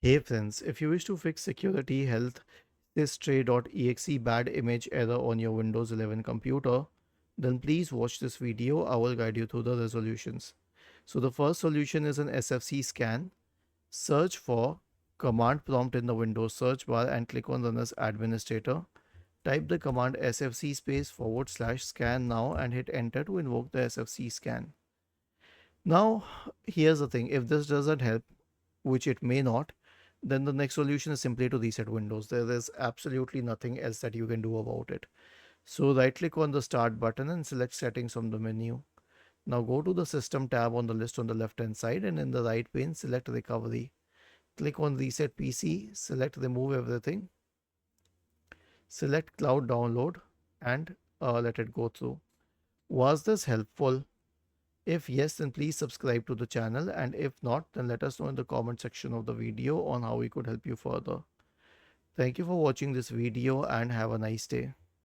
Hey friends, if you wish to fix security health SecurityHealthSystray.exe bad image error on your Windows 11 computer, then please watch this video. I will guide you through the resolutions. So the first solution is an SFC scan. Search for command prompt in the Windows search bar and click on Run as Administrator. Type the command sfc /scan now and hit enter to invoke the SFC scan. Now, here's the thing, if this doesn't help, which it may not, then the next solution is simply to reset Windows. There is absolutely nothing else that you can do about it. So right click on the start button and select settings from the menu. Now go to the system tab on the list on the left hand side and in the right pane select recovery. Click on reset PC, select remove everything, select cloud download and let it go through. Was this helpful? If yes, then please subscribe to the channel, and if not, then let us know in the comment section of the video on how we could help you further. Thank you for watching this video and have a nice day.